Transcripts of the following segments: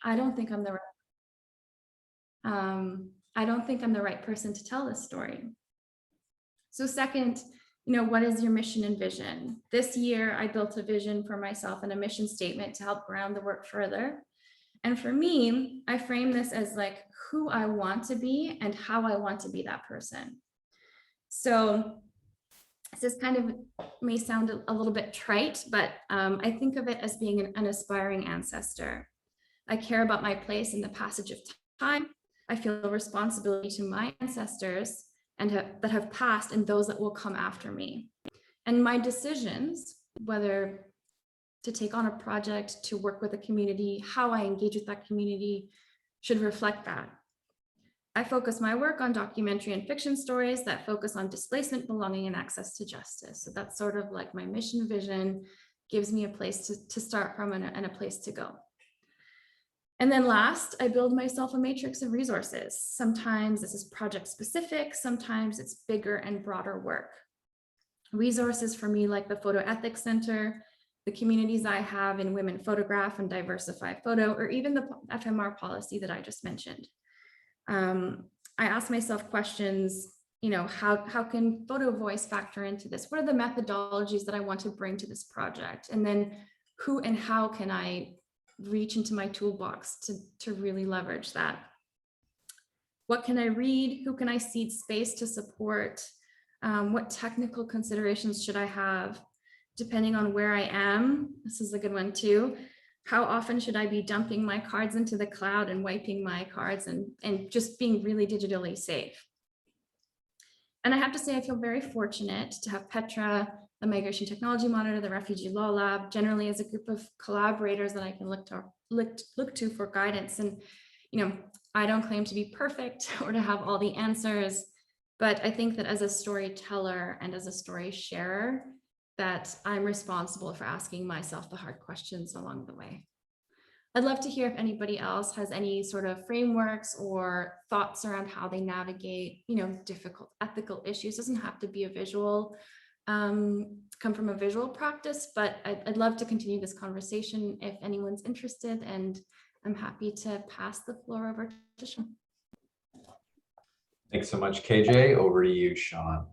I don't think I'm the I don't think I'm the right person to tell this story. So second, what is your mission and vision? This year, I built a vision for myself and a mission statement to help ground the work further. And for me, I frame this as like who I want to be and how I want to be that person. So this kind of may sound a little bit trite, but I think of it as being an aspiring ancestor. I care about my place in the passage of time. I feel a responsibility to my ancestors and that have passed and those that will come after me. And my decisions, whether to take on a project, to work with a community, how I engage with that community, should reflect that. I focus my work on documentary and fiction stories that focus on displacement, belonging, and access to justice. So that's sort of like my mission vision, gives me a place to start from and a place to go. And then last, I build myself a matrix of resources. Sometimes this is project specific, sometimes it's bigger and broader work. Resources for me like the Photo Ethics Center, the communities I have in Women Photograph and Diversify Photo, or even the FMR policy that I just mentioned. I ask myself questions, how can photo voice factor into this? What are the methodologies that I want to bring to this project? And then who and how can I reach into my toolbox to really leverage that? What can I read? Who can I seed space to support? What technical considerations should I have? Depending on where I am, this is a good one too. How often should I be dumping my cards into the cloud and wiping my cards and just being really digitally safe? And I have to say, I feel very fortunate to have Petra, the Migration Technology Monitor, the Refugee Law Lab, generally as a group of collaborators that I can look to for guidance. And, I don't claim to be perfect or to have all the answers, but I think that as a storyteller and as a story sharer, that I'm responsible for asking myself the hard questions along the way. I'd love to hear if anybody else has any sort of frameworks or thoughts around how they navigate, difficult ethical issues. It doesn't have to be a visual, come from a visual practice, but I'd love to continue this conversation if anyone's interested, and I'm happy to pass the floor over to Sean. Thanks so much, KJ. Over to you, Sean.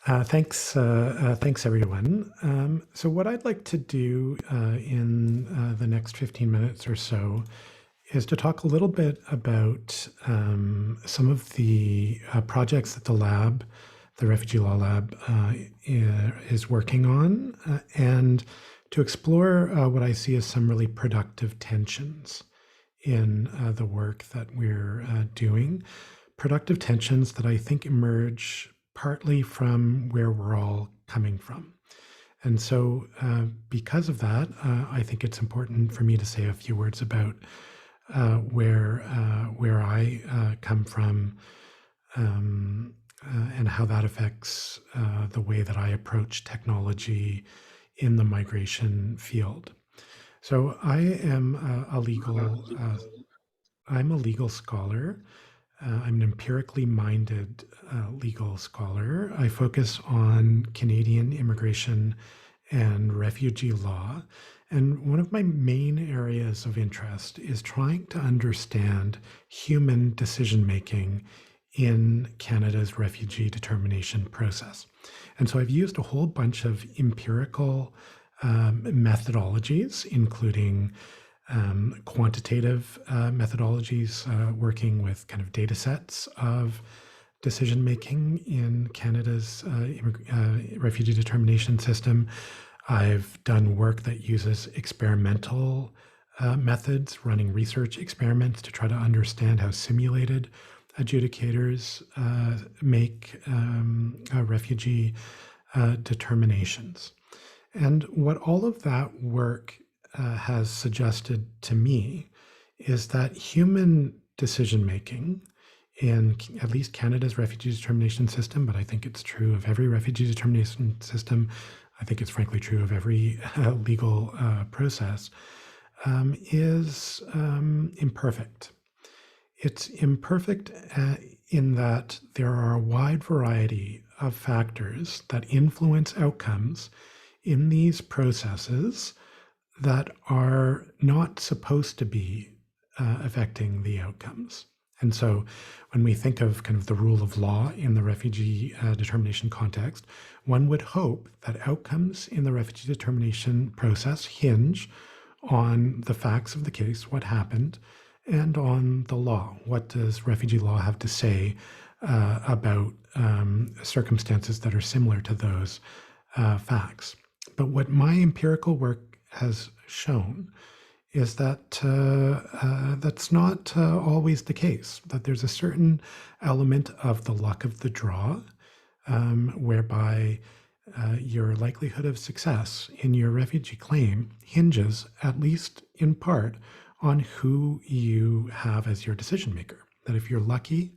Thanks everyone. So what I'd like to do in the next 15 minutes or so is to talk a little bit about some of the projects that the Refugee Law Lab is working on, and to explore what I see as some really productive tensions in the work that we're doing. Productive tensions that I think emerge partly from where we're all coming from. And so because of that, I think it's important for me to say a few words about where I come from and how that affects the way that I approach technology in the migration field. So I am I'm a legal scholar. I'm an empirically minded legal scholar. I focus on Canadian immigration and refugee law. And one of my main areas of interest is trying to understand human decision-making in Canada's refugee determination process. And so I've used a whole bunch of empirical methodologies, including quantitative methodologies, working with kind of data sets of decision making in Canada's refugee determination system. I've done work that uses experimental methods, running research experiments to try to understand how simulated adjudicators make refugee determinations. And what all of that work has suggested to me is that human decision-making in at least Canada's refugee determination system, but I think it's true of every refugee determination system, I think it's frankly true of every legal process, is imperfect. It's imperfect in that there are a wide variety of factors that influence outcomes in these processes that are not supposed to be affecting the outcomes. And so when we think of kind of the rule of law in the refugee determination context, one would hope that outcomes in the refugee determination process hinge on the facts of the case, what happened, and on the law. What does refugee law have to say about circumstances that are similar to those facts? But what my empirical work has shown is that that's not always the case, that there's a certain element of the luck of the draw whereby your likelihood of success in your refugee claim hinges, at least in part, on who you have as your decision maker. That if you're lucky,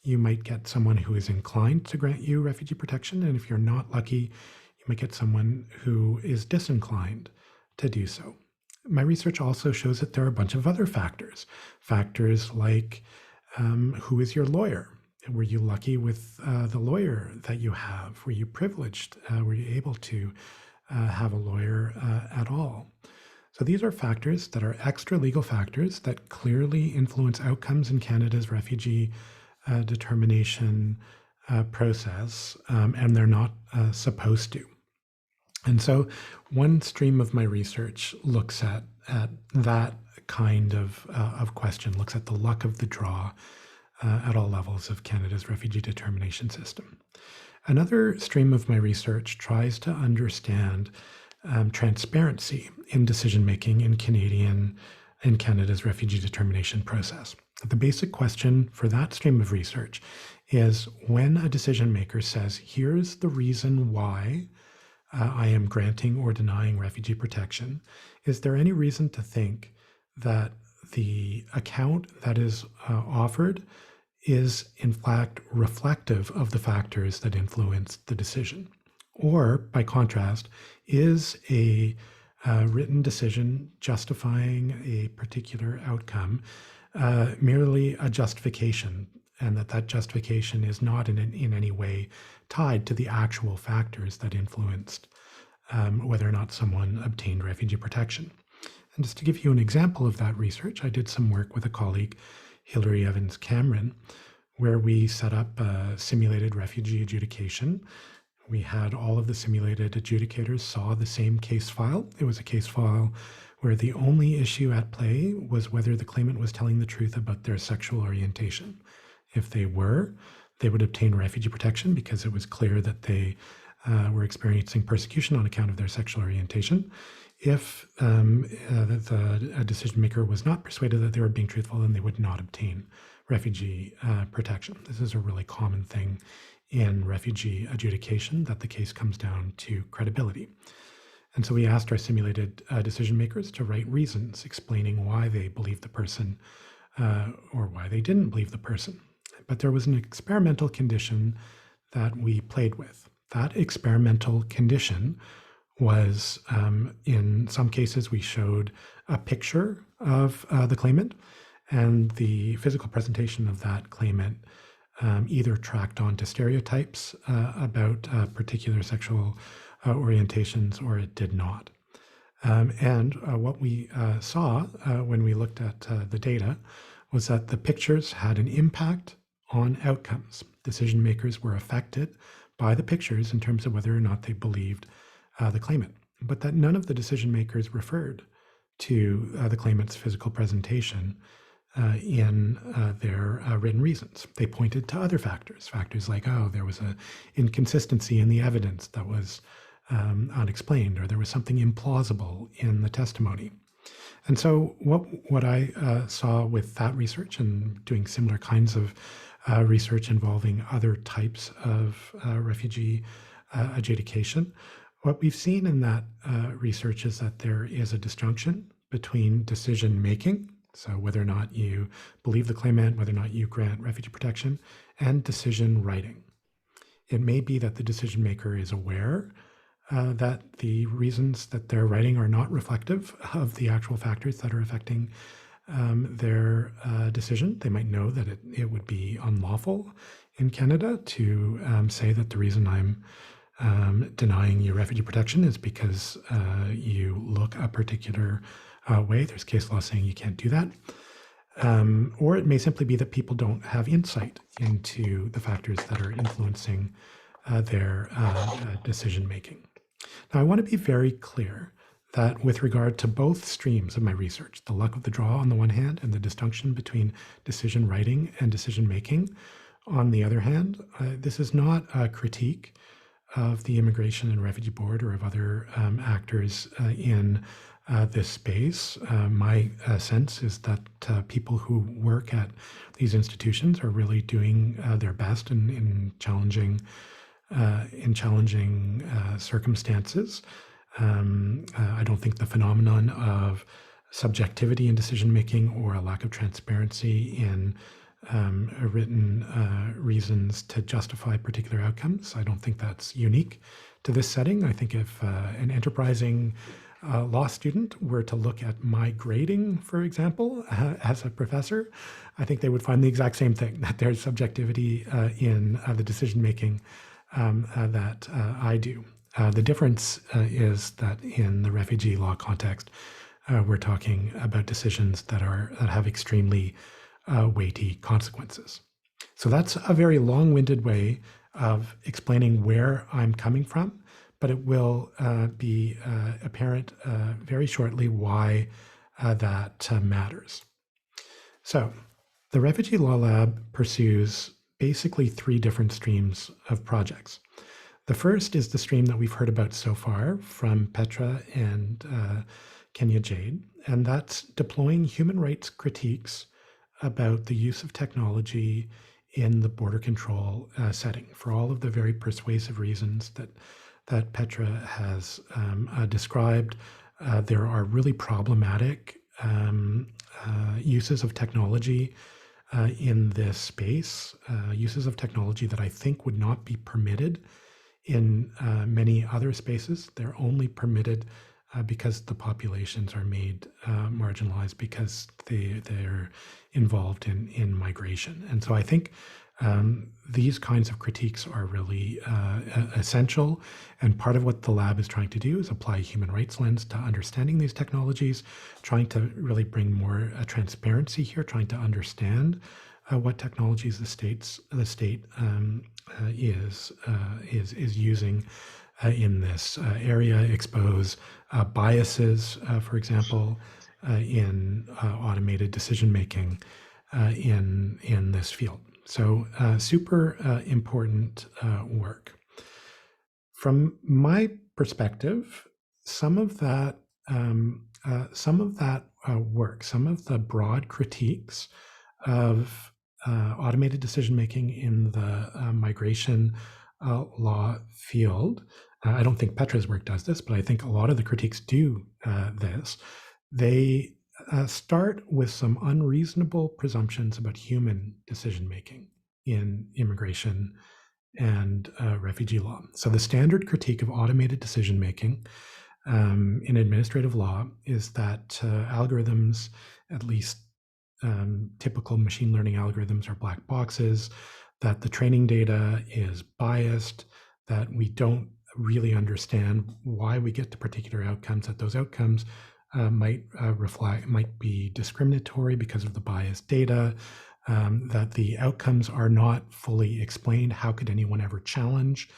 you might get someone who is inclined to grant you refugee protection, and if you're not lucky, you might get someone who is disinclined to do so. My research also shows that there are a bunch of other factors. Factors like who is your lawyer? Were you lucky with the lawyer that you have? Were you privileged? Were you able to have a lawyer at all? So these are factors that are extra legal factors that clearly influence outcomes in Canada's refugee determination process, and they're not supposed to. And so one stream of my research looks at that kind of question, looks at the luck of the draw at all levels of Canada's refugee determination system. Another stream of my research tries to understand transparency in decision-making in Canada's refugee determination process. The basic question for that stream of research is when a decision maker says, here's the reason why I am granting or denying refugee protection, is there any reason to think that the account that is offered is in fact reflective of the factors that influence the decision? Or, by contrast, is a written decision justifying a particular outcome merely a justification, and that justification is not in any way tied to the actual factors that influenced whether or not someone obtained refugee protection? And just to give you an example of that research, I did some work with a colleague, Hilary Evans Cameron, where we set up a simulated refugee adjudication. We had all of the simulated adjudicators saw the same case file. It was a case file where the only issue at play was whether the claimant was telling the truth about their sexual orientation. If they were, they would obtain refugee protection because it was clear that they were experiencing persecution on account of their sexual orientation. If the decision maker was not persuaded that they were being truthful, then they would not obtain refugee protection. This is a really common thing in refugee adjudication, that the case comes down to credibility. And so we asked our simulated decision makers to write reasons explaining why they believed the person or why they didn't believe the person. But there was an experimental condition that we played with. That experimental condition was, in some cases, we showed a picture of the claimant, and the physical presentation of that claimant either tracked onto stereotypes about particular sexual orientations, or it did not. And what we saw when we looked at the data was that the pictures had an impact on outcomes. Decision makers were affected by the pictures in terms of whether or not they believed the claimant, but that none of the decision makers referred to the claimant's physical presentation in their written reasons. They pointed to other factors like, oh, there was an inconsistency in the evidence that was unexplained, or there was something implausible in the testimony. And so what I saw with that research, and doing similar kinds of research involving other types of refugee adjudication, what we've seen in that research is that there is a disjunction between decision making, so whether or not you believe the claimant, whether or not you grant refugee protection, and decision writing. It may be that the decision maker is aware that the reasons that they're writing are not reflective of the actual factors that are affecting their decision. They might know that it would be unlawful in Canada to say that the reason I'm denying you refugee protection is because you look a particular way. There's case law saying you can't do that. Or it may simply be that people don't have insight into the factors that are influencing their decision making. Now, I want to be very clear that with regard to both streams of my research, the luck of the draw on the one hand, and the distinction between decision writing and decision making on the other hand, this is not a critique of the Immigration and Refugee Board or of other actors in this space. My sense is that people who work at these institutions are really doing their best in challenging circumstances. I don't think the phenomenon of subjectivity in decision making or a lack of transparency in written reasons to justify particular outcomes, I don't think that's unique to this setting. I think if an enterprising law student were to look at my grading, for example, as a professor, I think they would find the exact same thing, that there's subjectivity in the decision making that I do. The difference is that in the refugee law context, we're talking about decisions that have extremely weighty consequences. So that's a very long-winded way of explaining where I'm coming from, but it will be apparent very shortly why that matters. So the Refugee Law Lab pursues basically three different streams of projects. The first is the stream that we've heard about so far from Petra and Kenya-Jade, and that's deploying human rights critiques about the use of technology in the border control setting for all of the very persuasive reasons that Petra has described. There are really problematic uses of technology in this space, uses of technology that I think would not be permitted in many other spaces. They're only permitted because the populations are made marginalized because they're involved in migration. And so I think these kinds of critiques are really essential. And part of what the lab is trying to do is apply a human rights lens to understanding these technologies, trying to really bring more transparency here, trying to understand what technologies the state is using in this area, expose biases, for example, in automated decision making in this field. So super important work. From my perspective, some of that work, some of the broad critiques of automated decision making in the migration law field. I don't think Petra's work does this, but I think a lot of the critiques do this. They start with some unreasonable presumptions about human decision making in immigration and refugee law. So the standard critique of automated decision making in administrative law is that algorithms, at least typical machine learning algorithms, are black boxes, that the training data is biased, that we don't really understand why we get to particular outcomes, that those outcomes might be discriminatory because of the biased data, that the outcomes are not fully explained. How could anyone ever challenge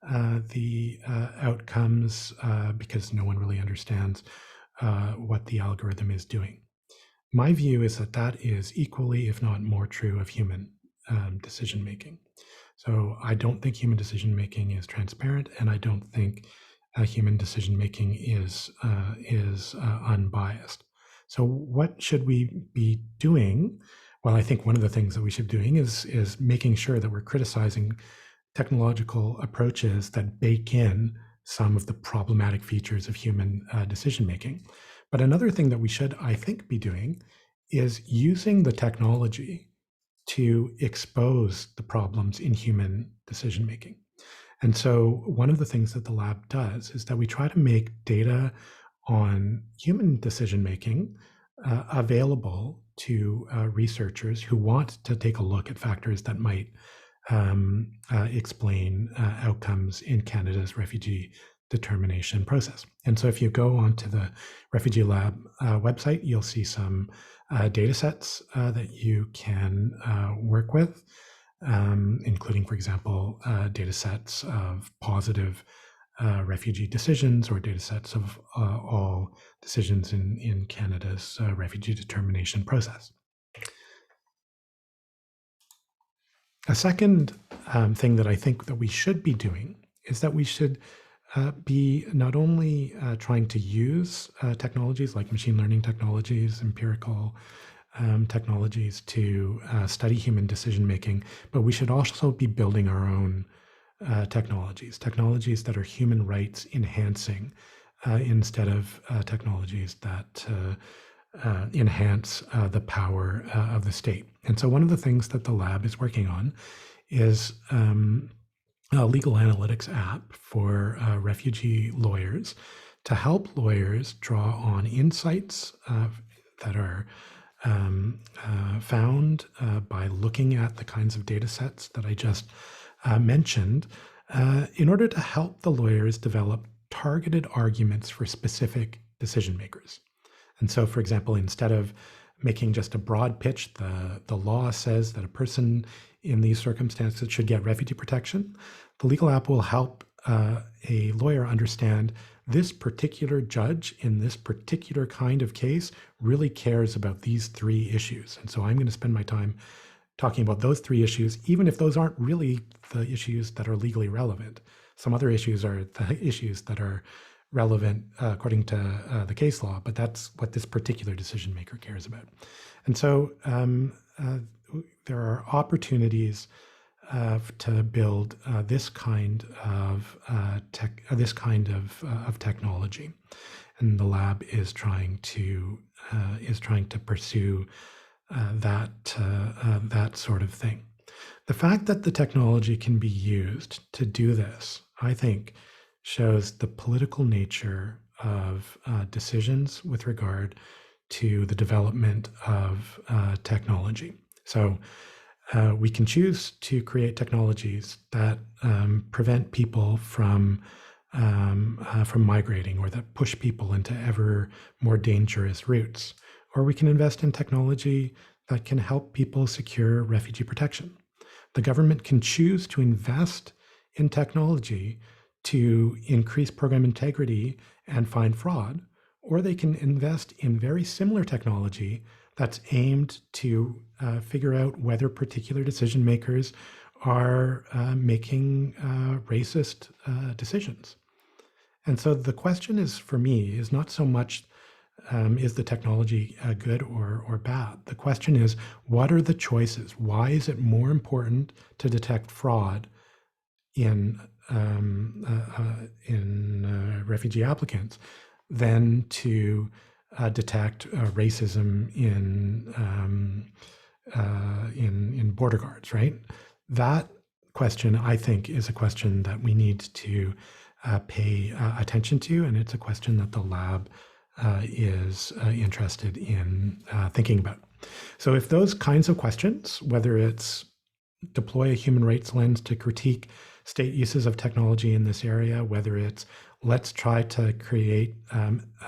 the outcomes because no one really understands what the algorithm is doing? My view is that that is equally, if not more true of human decision making. So I don't think human decision making is transparent, and I don't think human decision making is unbiased. So what should we be doing? Well, I think one of the things that we should be doing is making sure that we're criticizing technological approaches that bake in some of the problematic features of human decision making. But another thing that we should, I think, be doing is using the technology to expose the problems in human decision making. And so one of the things that the lab does is that we try to make data on human decision making available to researchers who want to take a look at factors that might explain outcomes in Canada's refugee determination process. And so if you go onto the Refugee Lab website, you'll see some data sets that you can work with, including, for example, data sets of positive refugee decisions or data sets of all decisions in Canada's refugee determination process. A second thing that I think that we should be doing is that we should be not only trying to use technologies like machine learning technologies, empirical technologies to study human decision making, but we should also be building our own technologies that are human rights enhancing instead of technologies that enhance the power of the state. And so one of the things that the lab is working on is a legal analytics app for refugee lawyers to help lawyers draw on insights that are found by looking at the kinds of data sets that I just mentioned in order to help the lawyers develop targeted arguments for specific decision makers. And so, for example, instead of making just a broad pitch, the law says that a person in these circumstances should get refugee protection, the legal app will help a lawyer understand this particular judge in this particular kind of case really cares about these three issues. And so I'm going to spend my time talking about those three issues, even if those aren't really the issues that are legally relevant. Some other issues are the issues that are relevant according to the case law, but that's what this particular decision maker cares about. And so there are opportunities to build this kind of technology, and the lab is trying to pursue that sort of thing. The fact that the technology can be used to do this, I think, shows the political nature of decisions with regard to the development of technology. So we can choose to create technologies that prevent people from migrating, or that push people into ever more dangerous routes. Or we can invest in technology that can help people secure refugee protection. The government can choose to invest in technology to increase program integrity and find fraud, or they can invest in very similar technology that's aimed to figure out whether particular decision makers are making racist decisions. And so the question is, for me, is not so much is the technology good or bad? The question is, what are the choices? Why is it more important to detect fraud in refugee applicants than to detect racism in border guards? Right. That question, I think, is a question that we need to pay attention to, and it's a question that the lab is interested in thinking about. So if those kinds of questions, whether it's deploy a human rights lens to critique state uses of technology in this area, whether it's let's try to create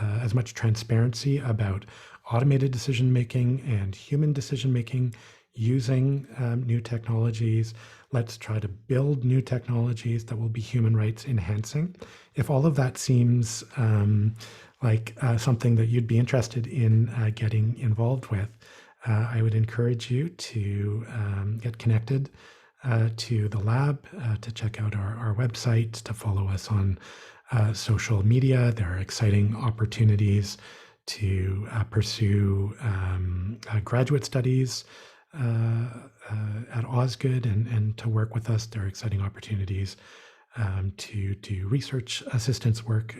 as much transparency about automated decision making and human decision making using new technologies, let's try to build new technologies that will be human rights enhancing. If all of that seems like something that you'd be interested in getting involved with, I would encourage you to get connected to the lab, to check out our website, to follow us on social media. There are exciting opportunities to pursue graduate studies at Osgoode and to work with us. There are exciting opportunities to do research assistance work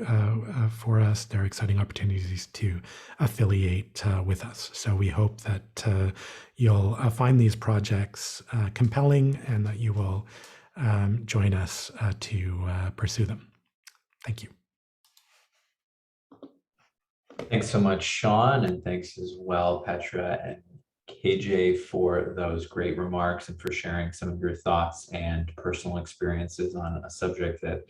for us. There are exciting opportunities to affiliate with us. So we hope that you'll find these projects compelling and that you will join us to pursue them. Thank you. Thanks so much, Sean, and thanks as well, Petra and KJ, for those great remarks and for sharing some of your thoughts and personal experiences on a subject that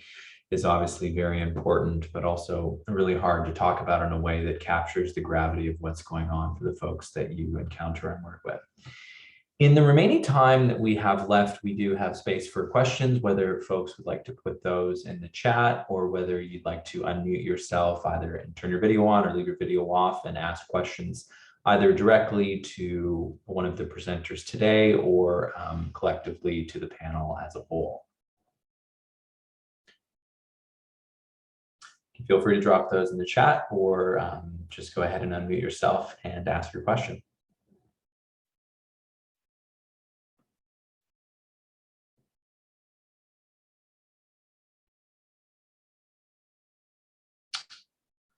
is obviously very important, but also really hard to talk about in a way that captures the gravity of what's going on for the folks that you encounter and work with. In the remaining time that we have left, we do have space for questions, whether folks would like to put those in the chat or whether you'd like to unmute yourself, either and turn your video on or leave your video off and ask questions either directly to one of the presenters today or collectively to the panel as a whole. Feel free to drop those in the chat or just go ahead and unmute yourself and ask your question.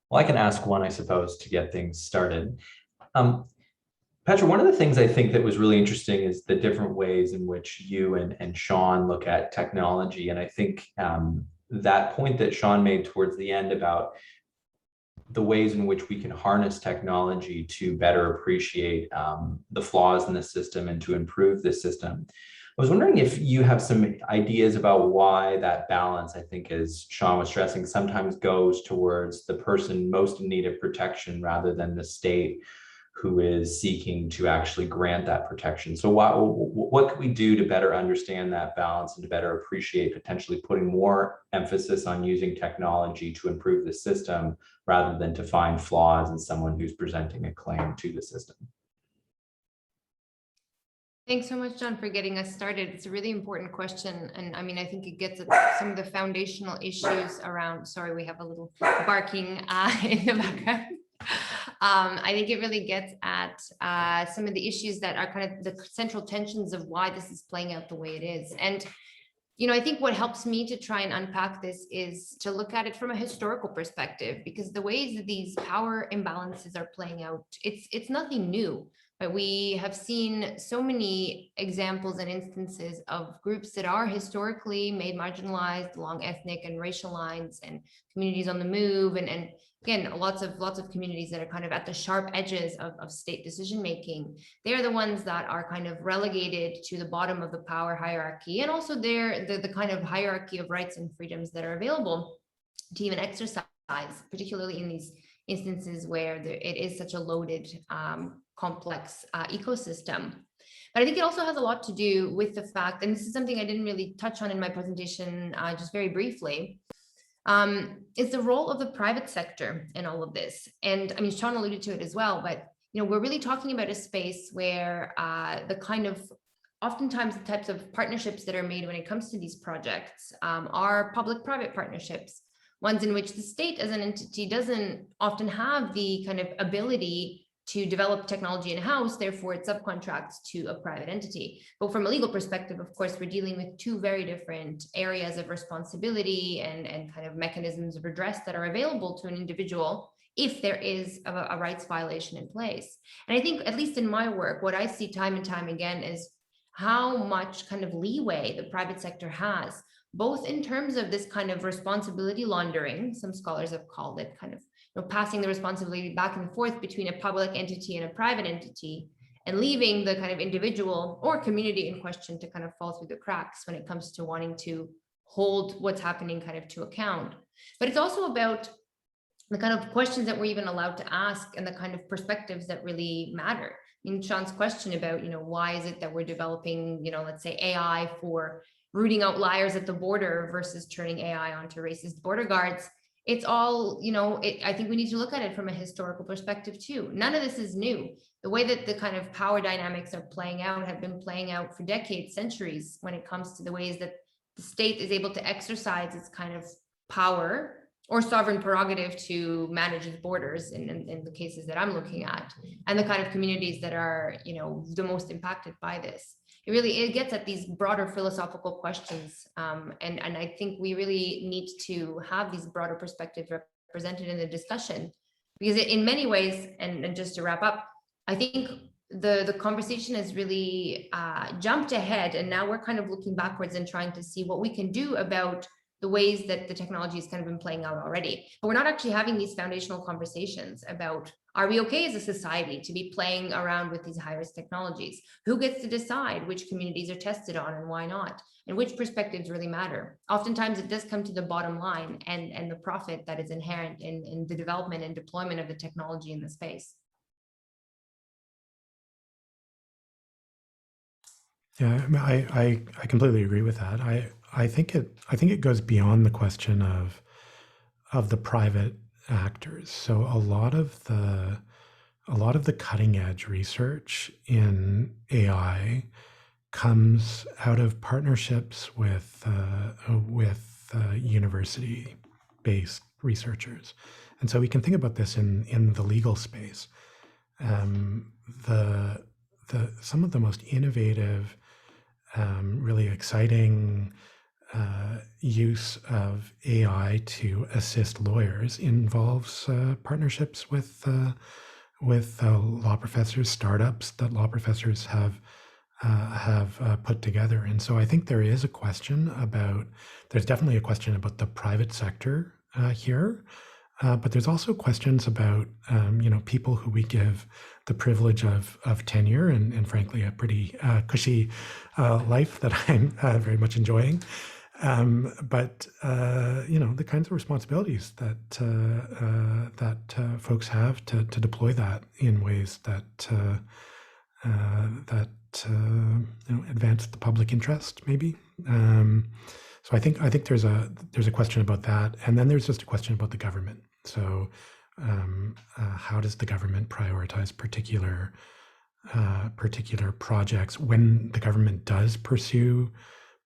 Well, I can ask one, I suppose, to get things started. Petra, one of the things I think that was really interesting is the different ways in which you and Sean look at technology. And I think that point that Sean made towards the end about the ways in which we can harness technology to better appreciate the flaws in the system and to improve the system. I was wondering if you have some ideas about why that balance, I think, as Sean was stressing, sometimes goes towards the person most in need of protection rather than the state who is seeking to actually grant that protection. So what can we do to better understand that balance and to better appreciate potentially putting more emphasis on using technology to improve the system rather than to find flaws in someone who's presenting a claim to the system? Thanks so much, John, for getting us started. It's a really important question. And I mean, I think it gets at some of the foundational issues around, sorry, we have a little barking in the background. I think it really gets at some of the issues that are kind of the central tensions of why this is playing out the way it is. And, you know, I think what helps me to try and unpack this is to look at it from a historical perspective, because the ways that these power imbalances are playing out, it's nothing new. But we have seen so many examples and instances of groups that are historically made marginalized along ethnic and racial lines, and communities on the move, and again, lots of communities that are kind of at the sharp edges of state decision making. They're the ones that are kind of relegated to the bottom of the power hierarchy, and also they're the kind of hierarchy of rights and freedoms that are available to even exercise, particularly in these instances where it is such a loaded, complex ecosystem. But I think it also has a lot to do with the fact, and this is something I didn't really touch on in my presentation, just very briefly, is the role of the private sector in all of this. And I mean, Sean alluded to it as well, but you know, we're really talking about a space where the kind of oftentimes the types of partnerships that are made when it comes to these projects are public-private partnerships, ones in which the state as an entity doesn't often have the kind of ability to develop technology in-house, therefore it subcontracts to a private entity. But from a legal perspective, of course, we're dealing with two very different areas of responsibility and kind of mechanisms of redress that are available to an individual if there is a rights violation in place. And I think, at least in my work, what I see time and time again is how much kind of leeway the private sector has, both in terms of this kind of responsibility laundering, some scholars have called it kind of, you know, passing the responsibility back and forth between a public entity and a private entity, and leaving the kind of individual or community in question to kind of fall through the cracks when it comes to wanting to hold what's happening kind of to account. But it's also about the kind of questions that we're even allowed to ask and the kind of perspectives that really matter. In Sean's question about, you know, why is it that we're developing, you know, let's say AI for rooting out liars at the border versus turning AI onto racist border guards? It's all, you know, I think we need to look at it from a historical perspective too. None of this is new. The way that the kind of power dynamics are playing out have been playing out for decades, centuries, when it comes to the ways that the state is able to exercise its kind of power or sovereign prerogative to manage its borders in the cases that I'm looking at, and the kind of communities that are, you know, the most impacted by this. It gets at these broader philosophical questions. And I think we really need to have these broader perspectives represented in the discussion, because in many ways, and just to wrap up, I think the conversation has really jumped ahead, and now we're kind of looking backwards and trying to see what we can do about the ways that the technology has kind of been playing out already. But we're not actually having these foundational conversations about, are we okay as a society to be playing around with these high-risk technologies? Who gets to decide which communities are tested on and why not? And which perspectives really matter? Oftentimes it does come to the bottom line and the profit that is inherent in the development and deployment of the technology in the space. Yeah, I completely agree with that. I think it goes beyond the question of the private actors. So a lot of the cutting edge research in AI comes out of partnerships with university-based researchers, and so we can think about this in the legal space. Some of the most innovative, really exciting use of AI to assist lawyers involves partnerships with law professors, startups that law professors have put together. And so I think there's definitely a question about the private sector here, but there's also questions about people who we give the privilege of tenure and frankly a pretty cushy life that I'm very much enjoying. But the kinds of responsibilities that folks have to deploy that in ways that advance the public interest, maybe. So I think there's a question about that, and then there's just a question about the government. So how does the government prioritize particular projects when the government does pursue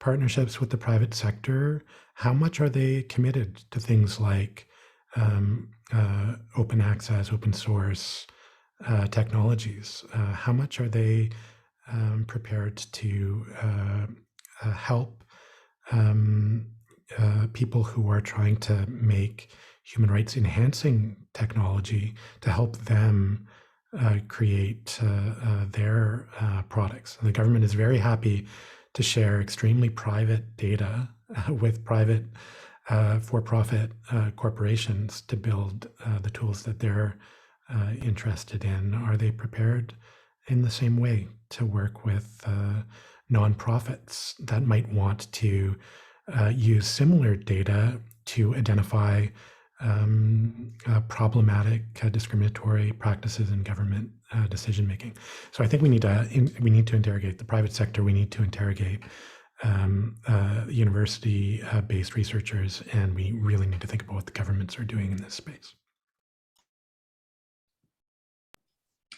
partnerships with the private sector? How much are they committed to things like open access, open source technologies? How much are they prepared to help people who are trying to make human rights enhancing technology to help them create their products? The government is very happy to share extremely private data with private for-profit corporations to build the tools that they're interested in. Are they prepared in the same way to work with nonprofits that might want to use similar data to identify problematic discriminatory practices in government decision making? So I think we need to interrogate the private sector. We need to interrogate university-based researchers, and we really need to think about what the governments are doing in this space.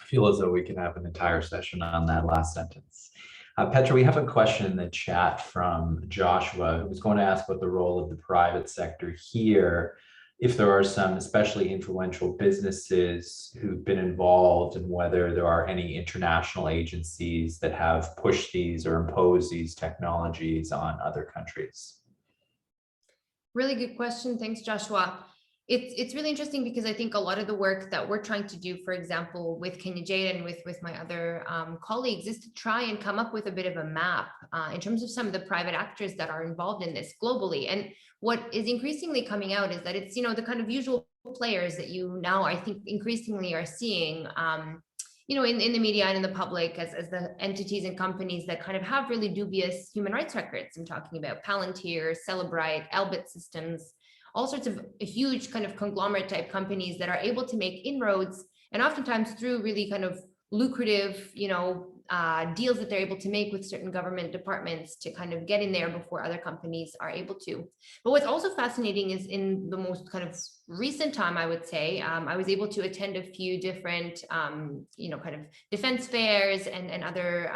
I feel as though we can have an entire session on that last sentence. Petra, we have a question in the chat from Joshua, who was going to ask about the role of the private sector here, if there are some especially influential businesses who've been involved, and whether there are any international agencies that have pushed these or imposed these technologies on other countries. Really good question. Thanks, Joshua. It's really interesting because I think a lot of the work that we're trying to do, for example, with Kenya-Jade and with my other colleagues, is to try and come up with a bit of a map in terms of some of the private actors that are involved in this globally. And what is increasingly coming out is that it's, the kind of usual players that you now, I think, increasingly are seeing, in the media and in the public as the entities and companies that kind of have really dubious human rights records. I'm talking about Palantir, Cellebrite, Elbit Systems, all sorts of huge kind of conglomerate type companies that are able to make inroads, and oftentimes through really kind of lucrative, deals that they're able to make with certain government departments to kind of get in there before other companies are able to. But what's also fascinating is in the most kind of recent time, I would say, I was able to attend a few different, kind of defense fairs and other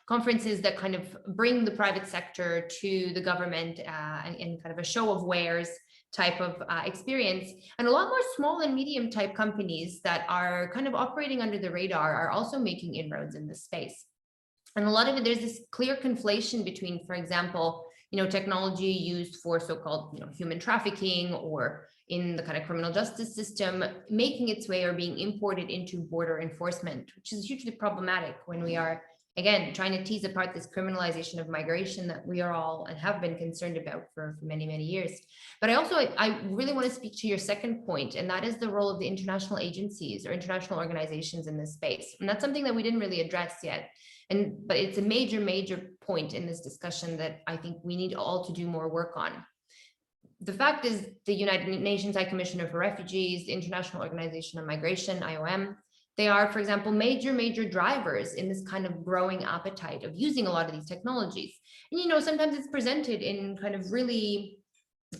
conferences that kind of bring the private sector to the government in kind of a show of wares type of experience. And a lot more small and medium type companies that are kind of operating under the radar are also making inroads in this space. And a lot of it, there's this clear conflation between, for example, technology used for so-called, human trafficking or in the kind of criminal justice system, making its way or being imported into border enforcement, which is hugely problematic when we are again, trying to tease apart this criminalization of migration that we are all and have been concerned about for many, many years. But I really want to speak to your second point, and that is the role of the international agencies or international organizations in this space. And that's something that we didn't really address yet. But it's a major, major point in this discussion that I think we need all to do more work on. The fact is, the United Nations High Commissioner for Refugees, the International Organization on Migration, IOM, they are, for example, major, major drivers in this kind of growing appetite of using a lot of these technologies. And, sometimes it's presented in kind of really,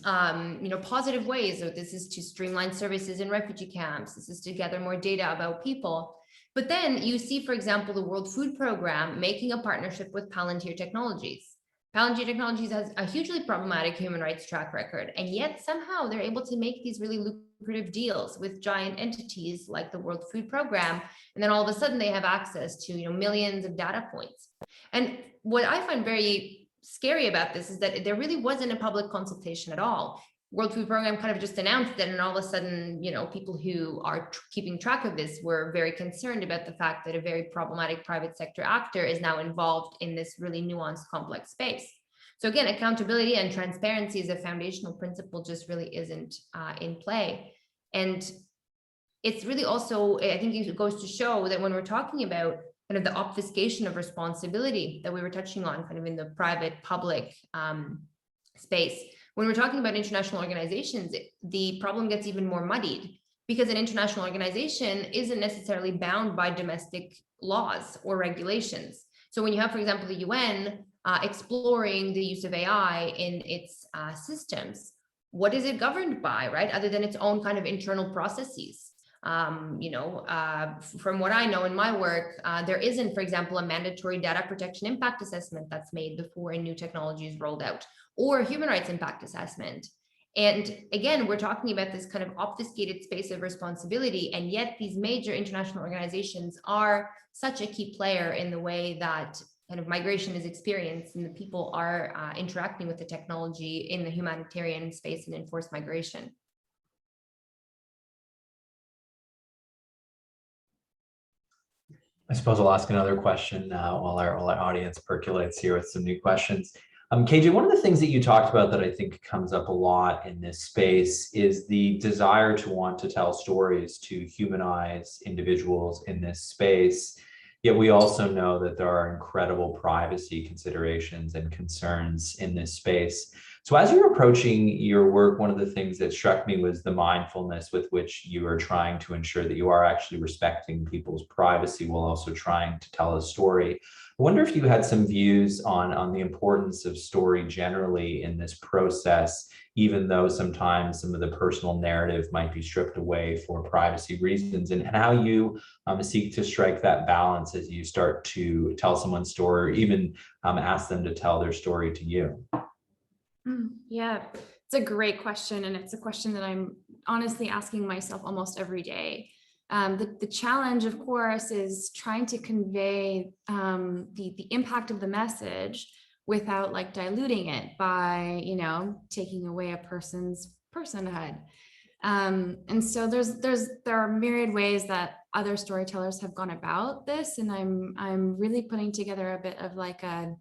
positive ways. So this is to streamline services in refugee camps. This is to gather more data about people. But then you see, for example, the World Food Program making a partnership with Palantir Technologies. Palantir Technologies has a hugely problematic human rights track record, and yet somehow they're able to make these really lucrative deals with giant entities like the World Food Program, and then all of a sudden they have access to millions of data points. And what I find very scary about this is that there really wasn't a public consultation at all. World Food Program kind of just announced it, and all of a sudden, people who are keeping track of this were very concerned about the fact that a very problematic private sector actor is now involved in this really nuanced, complex space. So again, accountability and transparency as a foundational principle just really isn't in play. And it's really also, I think it goes to show that when we're talking about kind of the obfuscation of responsibility that we were touching on kind of in the private public space, when we're talking about international organizations, the problem gets even more muddied, because an international organization isn't necessarily bound by domestic laws or regulations. So when you have, for example, the UN exploring the use of AI in its systems, what is it governed by, right? Other than its own kind of internal processes. From what I know in my work, there isn't, for example, a mandatory data protection impact assessment that's made before a new technology is rolled out, or a human rights impact assessment. And again, we're talking about this kind of obfuscated space of responsibility, and yet these major international organizations are such a key player in the way that kind of migration is experienced and the people are interacting with the technology in the humanitarian space and enforced migration. I suppose I'll ask another question while our audience percolates here with some new questions. KJ, one of the things that you talked about that I think comes up a lot in this space is the desire to want to tell stories, to humanize individuals in this space. Yet we also know that there are incredible privacy considerations and concerns in this space. So as you're approaching your work, one of the things that struck me was the mindfulness with which you are trying to ensure that you are actually respecting people's privacy while also trying to tell a story. I wonder if you had some views on the importance of story generally in this process, even though sometimes some of the personal narrative might be stripped away for privacy reasons, and how you seek to strike that balance as you start to tell someone's story, or even ask them to tell their story to you. Yeah, it's a great question. And it's a question that I'm honestly asking myself almost every day. The challenge, of course, is trying to convey the impact of the message without like diluting it by, taking away a person's personhood. And so there are myriad ways that other storytellers have gone about this. And I'm really putting together a bit of like a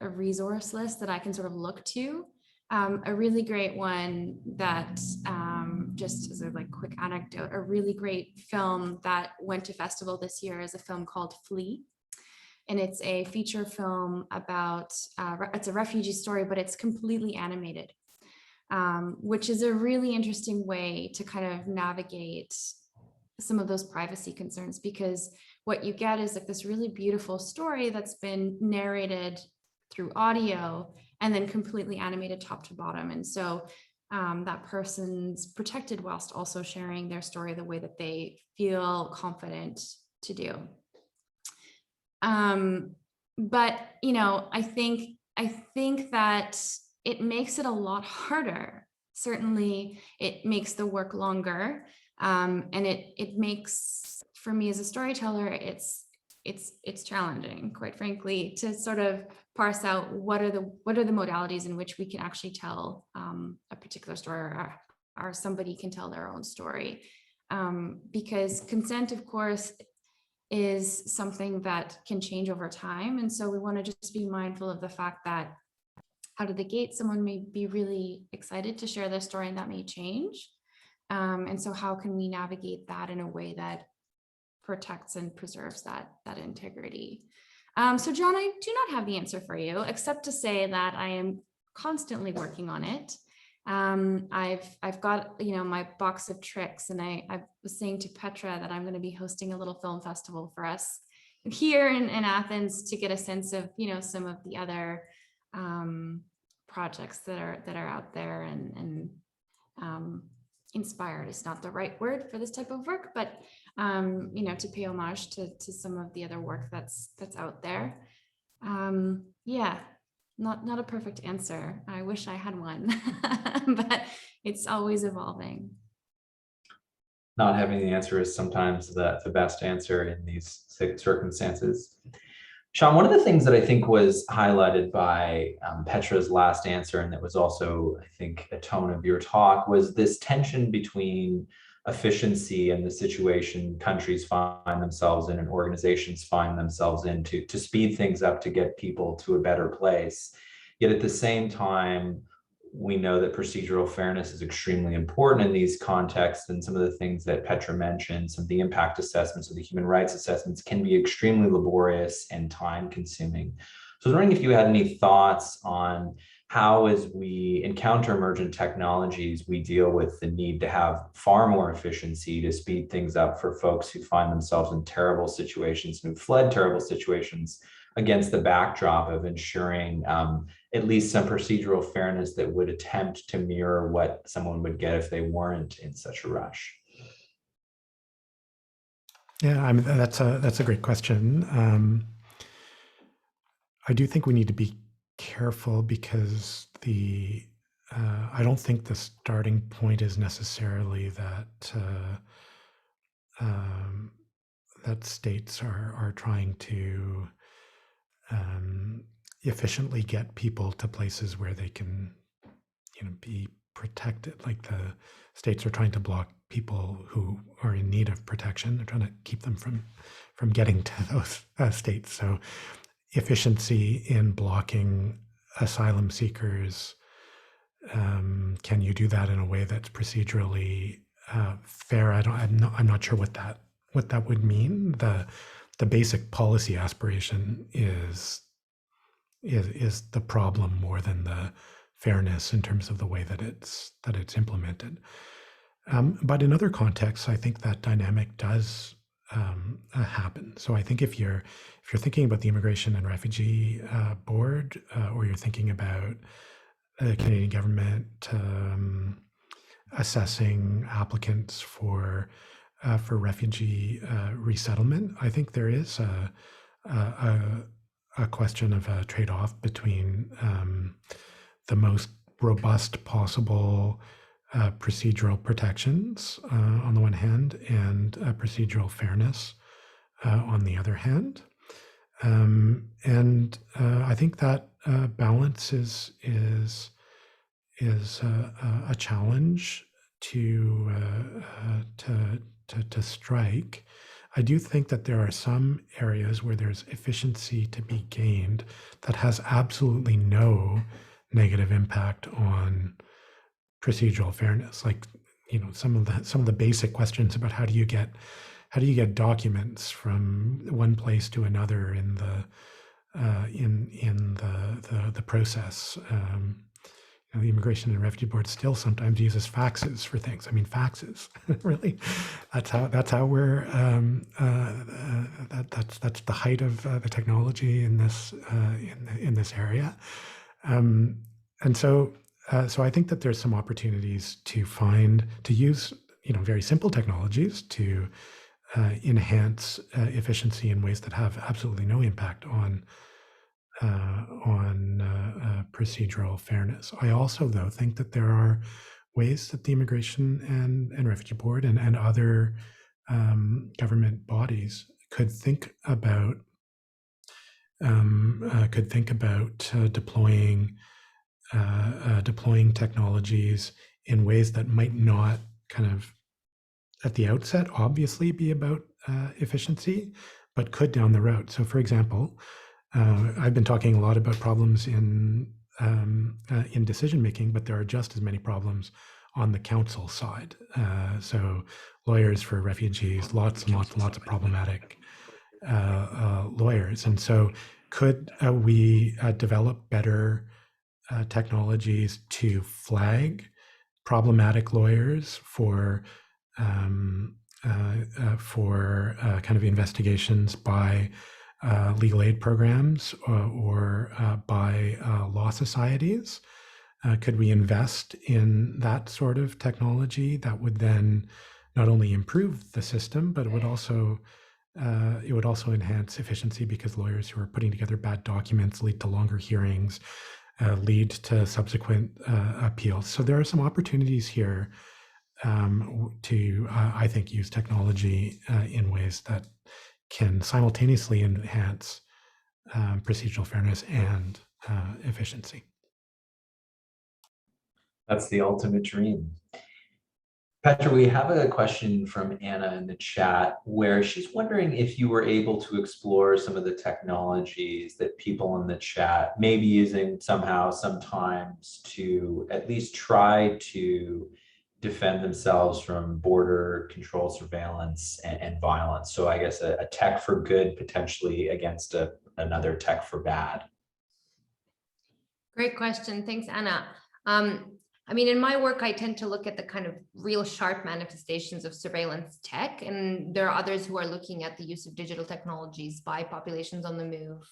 resource list that I can sort of look to. A really great one that, just as a like quick anecdote, a really great film that went to festival this year is a film called Flee. And it's a feature film about, it's a refugee story, but it's completely animated, which is a really interesting way to kind of navigate some of those privacy concerns, because what you get is like this really beautiful story that's been narrated through audio and then completely animated top to bottom. And so that person's protected whilst also sharing their story the way that they feel confident to do. But, I think that it makes it a lot harder. Certainly it makes the work longer. And it makes, for me as a storyteller, it's challenging, quite frankly, to sort of parse out what are the modalities in which we can actually tell a particular story, or somebody can tell their own story. Because consent, of course, is something that can change over time. And so we want to just be mindful of the fact that out of the gate, someone may be really excited to share their story and that may change. And so how can we navigate that in a way that protects and preserves that integrity? So John, I do not have the answer for you, except to say that I am constantly working on it. I've got, my box of tricks, and I was saying to Petra that I'm going to be hosting a little film festival for us here in Athens to get a sense of, some of the other projects that are out there, and inspired is not the right word for this type of work, but to pay homage to some of the other work that's out there. Yeah, not a perfect answer. I wish I had one, but it's always evolving. Not having the answer is sometimes the best answer in these circumstances. Sean, one of the things that I think was highlighted by Petra's last answer, and that was also, I think, a tone of your talk, was this tension between efficiency and the situation countries find themselves in and organizations find themselves in to speed things up to get people to a better place. Yet at the same time, we know that procedural fairness is extremely important in these contexts, and some of the things that Petra mentioned, some of the impact assessments or the human rights assessments, can be extremely laborious and time consuming. So I was wondering if you had any thoughts on how, as we encounter emergent technologies, we deal with the need to have far more efficiency to speed things up for folks who find themselves in terrible situations and who fled terrible situations, against the backdrop of ensuring at least some procedural fairness that would attempt to mirror what someone would get if they weren't in such a rush. Yeah, I mean, that's a great question. I do think we need to be careful because I don't think the starting point is necessarily that that states are trying to efficiently get people to places where they can, be protected. Like the states are trying to block people who are in need of protection. They're trying to keep them from getting to those states. So efficiency in blocking asylum seekers, can you do that in a way that's procedurally fair? I'm not sure what that would mean. The basic policy aspiration is the problem more than the fairness in terms of the way that it's implemented. But in other contexts, I think that dynamic does happen. So I think if you're thinking about the Immigration and Refugee Board, or you're thinking about the Canadian government assessing applicants for refugee resettlement, I think there is a question of a trade-off between the most robust possible procedural protections on the one hand, and procedural fairness on the other hand. And I think that balance is a challenge to strike. I do think that there are some areas where there's efficiency to be gained that has absolutely no negative impact on procedural fairness. Like, some of the basic questions about how do you get documents from one place to another in the process. The Immigration and Refugee Board still sometimes uses faxes for things. I mean, faxes, really. That's how we're. That's the height of the technology in this area, and so I think that there's some opportunities to use very simple technologies to enhance efficiency in ways that have absolutely no impact on procedural fairness. I also, though, think that there are ways that the Immigration and Refugee Board and other government bodies could think about deploying technologies in ways that might not kind of at the outset obviously be about efficiency, but could down the road. So, for example, I've been talking a lot about problems in decision making, but there are just as many problems on the council side. So, lawyers for refugees, lots of problematic lawyers, and so could we develop better technologies to flag problematic lawyers for kind of investigations by legal aid programs or by law societies? Could we invest in that sort of technology that would then not only improve the system, but it would also enhance efficiency, because lawyers who are putting together bad documents lead to longer hearings, lead to subsequent appeals. So there are some opportunities here to, I think, use technology in ways that can simultaneously enhance procedural fairness and efficiency. That's the ultimate dream. Petra, we have a question from Anna in the chat where she's wondering if you were able to explore some of the technologies that people in the chat may be using somehow, sometimes, to at least try to defend themselves from border control, surveillance, and violence. So I guess a tech for good potentially against another tech for bad. Great question. Thanks, Anna. I mean, in my work, I tend to look at the kind of real sharp manifestations of surveillance tech, and there are others who are looking at the use of digital technologies by populations on the move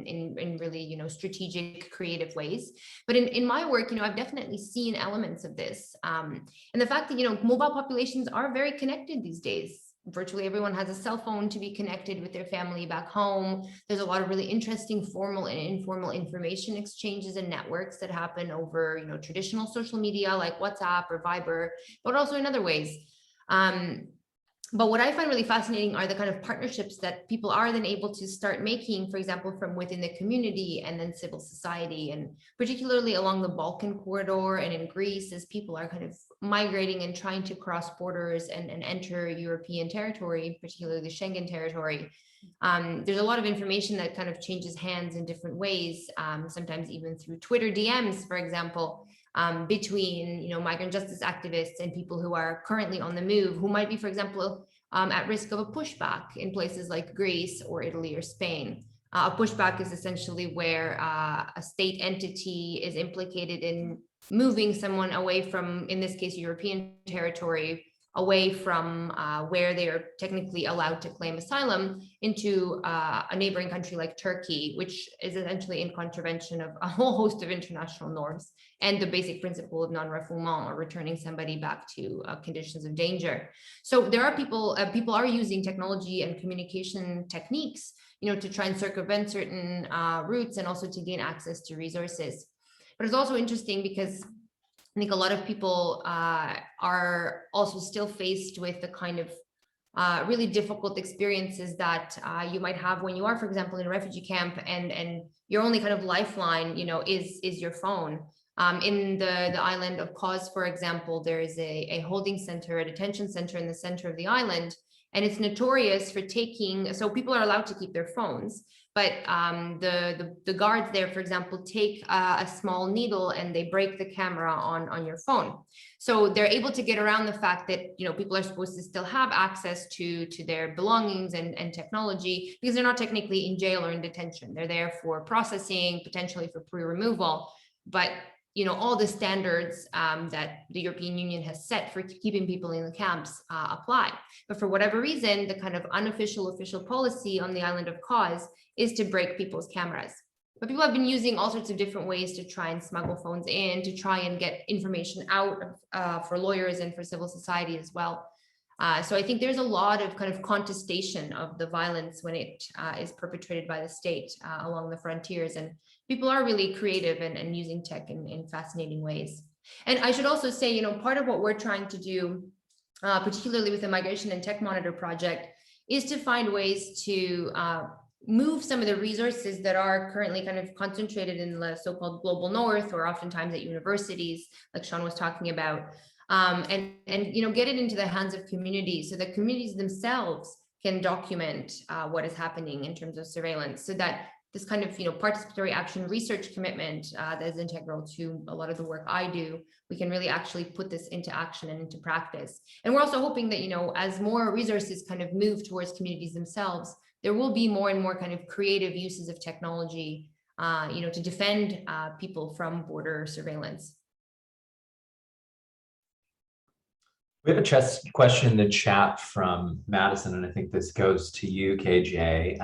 in really, strategic, creative ways. But in my work, I've definitely seen elements of this, and the fact that mobile populations are very connected these days. Virtually everyone has a cell phone to be connected with their family back home. There's a lot of really interesting formal and informal information exchanges and networks that happen over, traditional social media like WhatsApp or Viber, but also in other ways. But what I find really fascinating are the kind of partnerships that people are then able to start making, for example, from within the community and then civil society, and particularly along the Balkan corridor and in Greece, as people are kind of migrating and trying to cross borders and enter European territory, particularly the Schengen territory. There's a lot of information that kind of changes hands in different ways, sometimes even through Twitter DMs, for example, between migrant justice activists and people who are currently on the move, who might be, for example, at risk of a pushback in places like Greece or Italy or Spain. A pushback is essentially where a state entity is implicated in moving someone away from, in this case, European territory, away from where they are technically allowed to claim asylum into a neighboring country like Turkey, which is essentially in contravention of a whole host of international norms and the basic principle of non-refoulement, or returning somebody back to conditions of danger. So there are people are using technology and communication techniques, to try and circumvent certain routes and also to gain access to resources. But it's also interesting because I think a lot of people are also still faced with the kind of really difficult experiences that you might have when you are, for example, in a refugee camp, and your only kind of lifeline, is your phone. In the island of Kos, for example, there is a holding center, a detention center in the center of the island, and it's notorious for taking, so people are allowed to keep their phones, but the guards there, for example, take a small needle and they break the camera on your phone. So they're able to get around the fact that people are supposed to still have access to their belongings and technology, because they're not technically in jail or in detention. They're there for processing, potentially for pre-removal, but all the standards that the European Union has set for keeping people in the camps apply. But for whatever reason, the kind of unofficial official policy on the island of Kos is to break people's cameras. But people have been using all sorts of different ways to try and smuggle phones in, to try and get information out for lawyers and for civil society as well. So I think there's a lot of kind of contestation of the violence when it is perpetrated by the state along the frontiers, and people are really creative and using tech in fascinating ways. And I should also say, part of what we're trying to do, particularly with the Migration and Tech Monitor project, is to find ways to move some of the resources that are currently kind of concentrated in the so-called global north, or oftentimes at universities, like Sean was talking about, and get it into the hands of communities, so that communities themselves can document what is happening in terms of surveillance, so that this kind of, participatory action research commitment that is integral to a lot of the work I do, we can really actually put this into action and into practice. And we're also hoping that, as more resources kind of move towards communities themselves, there will be more and more kind of creative uses of technology, to defend people from border surveillance. We have a question in the chat from Madison, and I think this goes to you, KJ.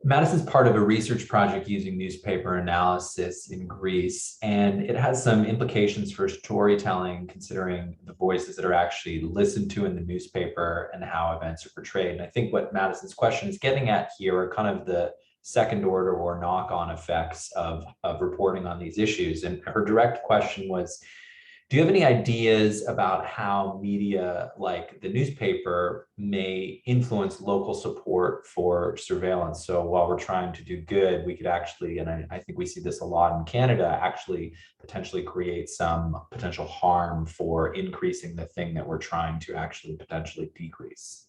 Madison's part of a research project using newspaper analysis in Greece, and it has some implications for storytelling, considering the voices that are actually listened to in the newspaper and how events are portrayed. And I think what Madison's question is getting at here are kind of the second order or knock-on effects of reporting on these issues. And her direct question was, do you have any ideas about how media like the newspaper may influence local support for surveillance? So while we're trying to do good, we could actually, and I think we see this a lot in Canada, actually potentially create some potential harm for increasing the thing that we're trying to actually potentially decrease.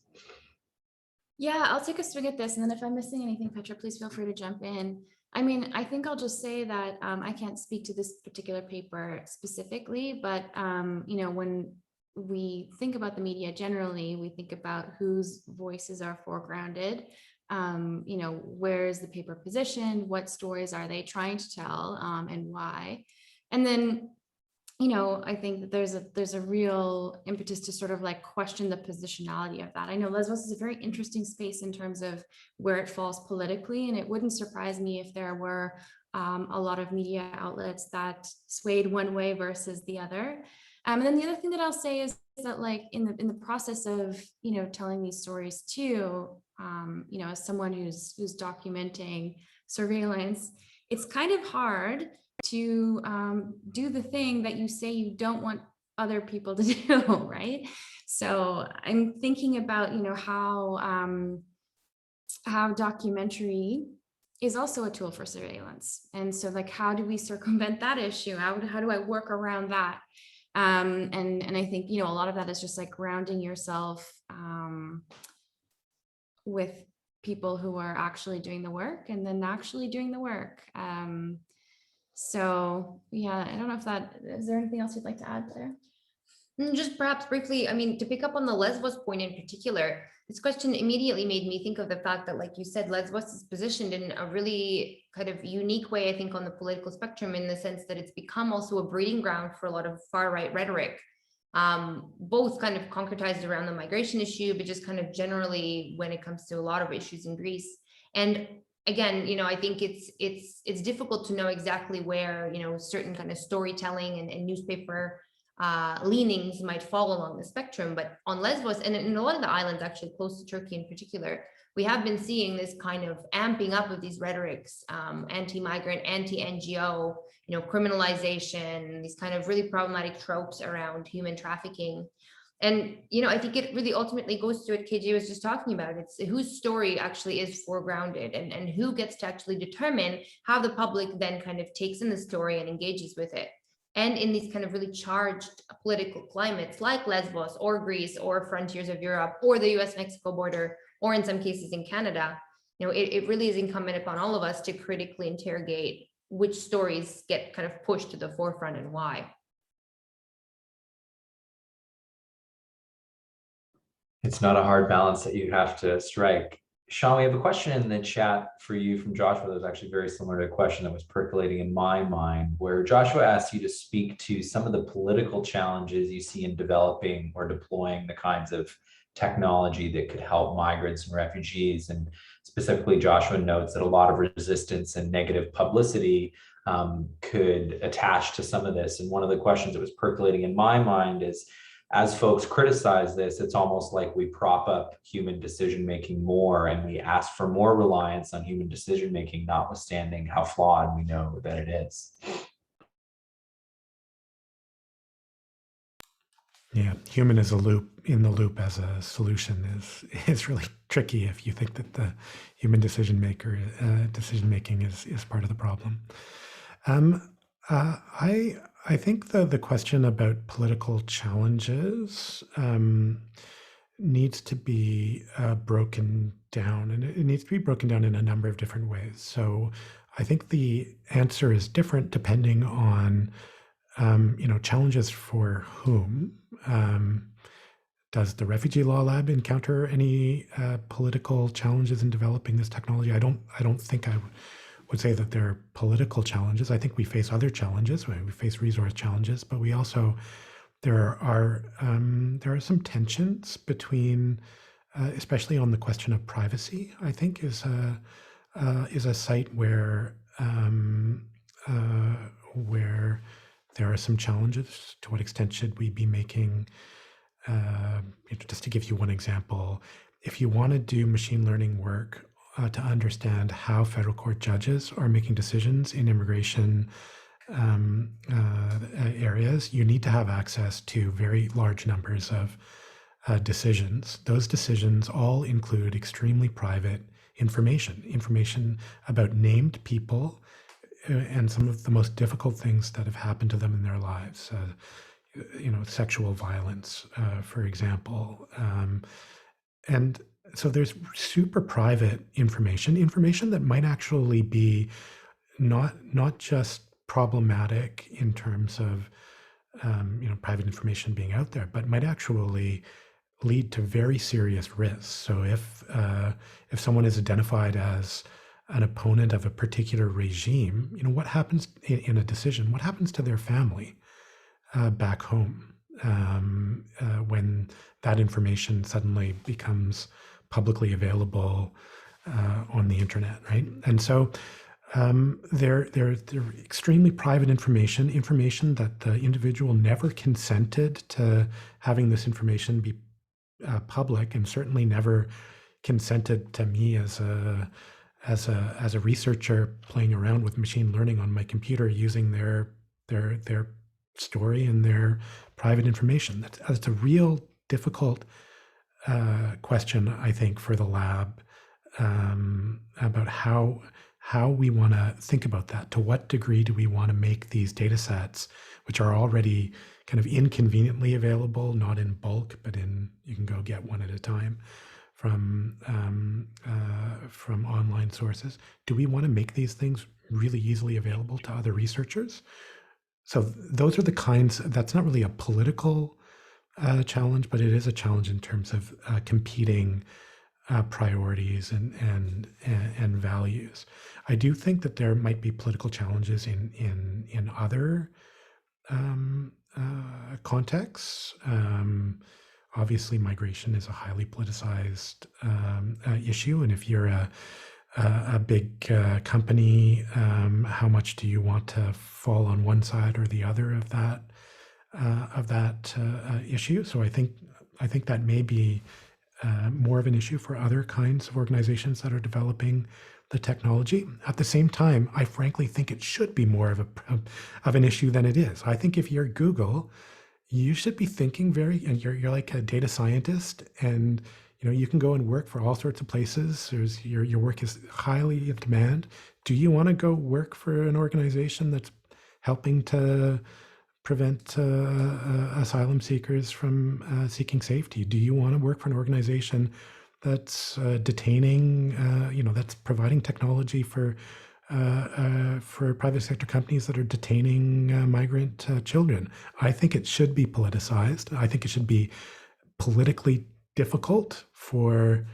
Yeah, I'll take a swing at this. And then if I'm missing anything, Petra, please feel free to jump in. I mean, I think I'll just say that I can't speak to this particular paper specifically, but, when we think about the media generally, we think about whose voices are foregrounded, where is the paper positioned, what stories are they trying to tell, and why. And then, I think that there's a real impetus to sort of like question the positionality of that. I know Lesbos is a very interesting space in terms of where it falls politically, and it wouldn't surprise me if there were a lot of media outlets that swayed one way versus the other. And then the other thing that I'll say is that, like, in the process of telling these stories too, as someone who's documenting surveillance, it's kind of hard to do the thing that you say you don't want other people to do, right? So I'm thinking about, how documentary is also a tool for surveillance. And so, like, how do we circumvent that issue? How do I work around that? And I think, a lot of that is just like grounding yourself with people who are actually doing the work and then actually doing the work. So yeah, I don't know if is there anything else you'd like to add there? Just perhaps briefly, to pick up on the Lesbos point in particular, this question immediately made me think of the fact that, like you said, Lesbos is positioned in a really kind of unique way, I think, on the political spectrum, in the sense that it's become also a breeding ground for a lot of far-right rhetoric, both kind of concretized around the migration issue, but just kind of generally when it comes to a lot of issues in Greece. And again, I think it's difficult to know exactly where, certain kind of storytelling and newspaper leanings might fall along the spectrum. But on Lesbos and in a lot of the islands, actually close to Turkey in particular, we have been seeing this kind of amping up of these rhetorics, anti-migrant, anti-NGO, criminalization, these kind of really problematic tropes around human trafficking. And, I think it really ultimately goes to what KJ was just talking about. It's whose story actually is foregrounded, and who gets to actually determine how the public then kind of takes in the story and engages with it. And in these kind of really charged political climates like Lesbos or Greece or frontiers of Europe or the US-Mexico border, or in some cases in Canada, it really is incumbent upon all of us to critically interrogate which stories get kind of pushed to the forefront and why. It's not a hard balance that you have to strike. Sean, we have a question in the chat for you from Joshua that was actually very similar to a question that was percolating in my mind, where Joshua asked you to speak to some of the political challenges you see in developing or deploying the kinds of technology that could help migrants and refugees. And specifically, Joshua notes that a lot of resistance and negative publicity could attach to some of this. And one of the questions that was percolating in my mind is, as folks criticize this, it's almost like we prop up human decision-making more, and we ask for more reliance on human decision-making, notwithstanding how flawed we know that it is. Yeah, human as a loop, in the loop as a solution is really tricky if you think that the human decision-making is part of the problem. I think the question about political challenges needs to be broken down, and it needs to be broken down in a number of different ways. So I think the answer is different depending on challenges for whom. Does the Refugee Law Lab encounter any political challenges in developing this technology? I don't think I would say that there are political challenges. I think we face other challenges. We face resource challenges, but we also there are some tensions between, especially on the question of privacy. I think is a site where there are some challenges. To what extent should we be making? Just to give you one example, if you want to do machine learning work to understand how federal court judges are making decisions in immigration areas, you need to have access to very large numbers of decisions. Those decisions all include extremely private information about named people and some of the most difficult things that have happened to them in their lives. Sexual violence, for example. And so there's super private information that might actually be not just problematic in terms of private information being out there, but might actually lead to very serious risks. So if someone is identified as an opponent of a particular regime, what happens in a decision? What happens to their family back home when that information suddenly becomes publicly available on the internet, right? And so they're extremely private information that the individual never consented to having this information be public, and certainly never consented to me as a researcher playing around with machine learning on my computer using their story and their private information. That's a real difficult question, I think, for the lab about how we want to think about that. To what degree do we want to make these data sets, which are already kind of inconveniently available, not in bulk, but you can go get one at a time from online sources. Do we want to make these things really easily available to other researchers? So those are the kinds. That's not really a political challenge, but it is a challenge in terms of competing priorities and values. I do think that there might be political challenges in other contexts. Obviously, migration is a highly politicized issue, and if you're a big company, how much do you want to fall on one side or the other of that issue? So I think that may be more of an issue for other kinds of organizations that are developing the technology. At the same time, I frankly think it should be more of an issue than it is. I think if you're Google, you should be thinking and you're like a data scientist, and you can go and work for all sorts of places. Your work is highly in demand. Do you want to go work for an organization that's helping to prevent asylum seekers from seeking safety? Do you want to work for an organization that's detaining, that's providing technology for private sector companies that are detaining migrant children? I think it should be politicized. I think it should be politically difficult for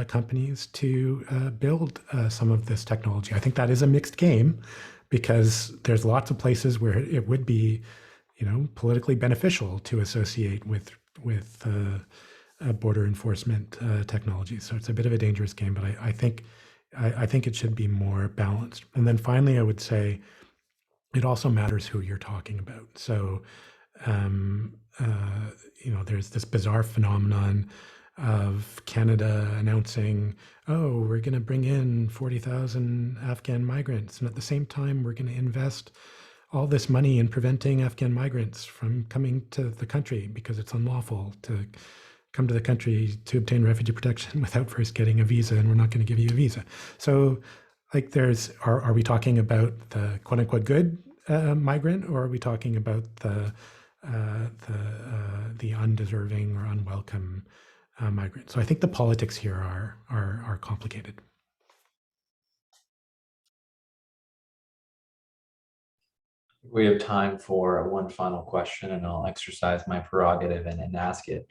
companies to build some of this technology. I think that is a mixed game, because there's lots of places where it would be, politically beneficial to associate with border enforcement technology. So it's a bit of a dangerous game, but I think it should be more balanced. And then finally, I would say it also matters who you're talking about. So there's this bizarre phenomenon of Canada announcing, oh, we're going to bring in 40,000 Afghan migrants, and at the same time, we're going to invest all this money in preventing Afghan migrants from coming to the country because it's unlawful to come to the country to obtain refugee protection without first getting a visa, and we're not going to give you a visa. So, are we talking about the quote unquote good migrant, or are we talking about the the undeserving or unwelcome migrant. So I think the politics here are complicated. We have time for one final question, and I'll exercise my prerogative and ask it.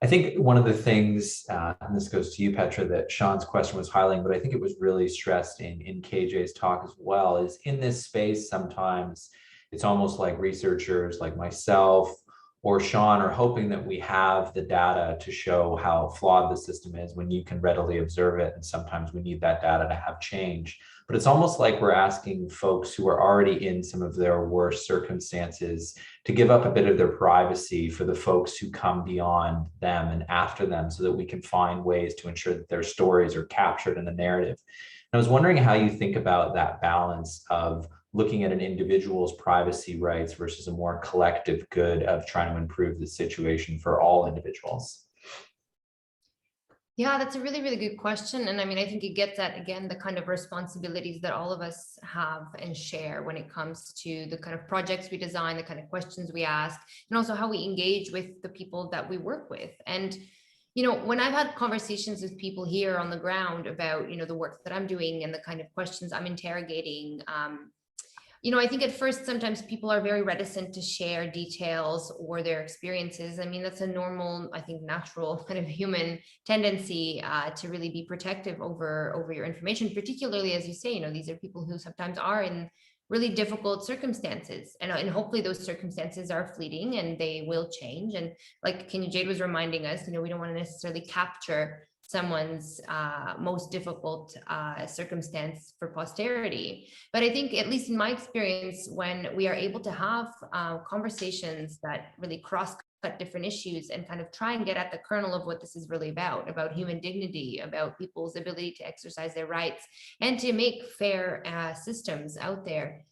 I think one of the things, and this goes to you, Petra, that Sean's question was highlighting, but I think it was really stressed in KJ's talk as well, is in this space, sometimes it's almost like researchers like myself or Sean are hoping that we have the data to show how flawed the system is when you can readily observe it. And sometimes we need that data to have change. But it's almost like we're asking folks who are already in some of their worst circumstances to give up a bit of their privacy for the folks who come beyond them and after them, so that we can find ways to ensure that their stories are captured in the narrative. And I was wondering how you think about that balance of looking at an individual's privacy rights versus a more collective good of trying to improve the situation for all individuals. Yeah, that's a really, really good question. And I mean, I think it gets at, again, the kind of responsibilities that all of us have and share when it comes to the kind of projects we design, the kind of questions we ask, and also how we engage with the people that we work with. And, you know, when I've had conversations with people here on the ground about, you know, the work that I'm doing and the kind of questions I'm interrogating, you know, I think at first, sometimes people are very reticent to share details or their experiences. I mean, that's a normal, I think, natural kind of human tendency to really be protective over your information, particularly, as you say, you know, these are people who sometimes are in really difficult circumstances, and hopefully those circumstances are fleeting and they will change. And like Kenya-Jade was reminding us, you know, we don't want to necessarily capture someone's most difficult circumstance for posterity. But I think, at least in my experience, when we are able to have conversations that really cross-cut different issues and kind of try and get at the kernel of what this is really about human dignity, about people's ability to exercise their rights and to make fair systems out there,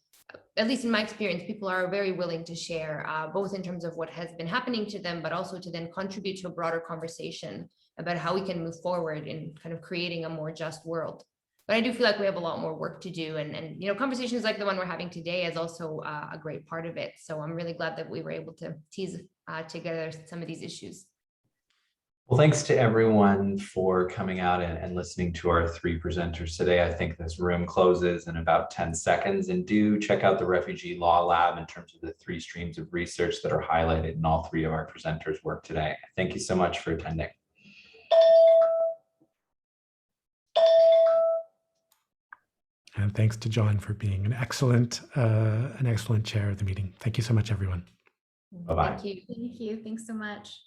at least in my experience, people are very willing to share, both in terms of what has been happening to them, but also to then contribute to a broader conversation about how we can move forward in kind of creating a more just world. But I do feel like we have a lot more work to do. And you know, conversations like the one we're having today is also a great part of it. So I'm really glad that we were able to tease together some of these issues. Well, thanks to everyone for coming out and listening to our three presenters today. I think this room closes in about 10 seconds, and do check out the Refugee Law Lab in terms of the 3 streams of research that are highlighted in all 3 of our presenters' work today. Thank you so much for attending. And thanks to John for being an excellent chair of the meeting. Thank you so much, everyone. Bye-bye. Thank you. Thank you. Thanks so much.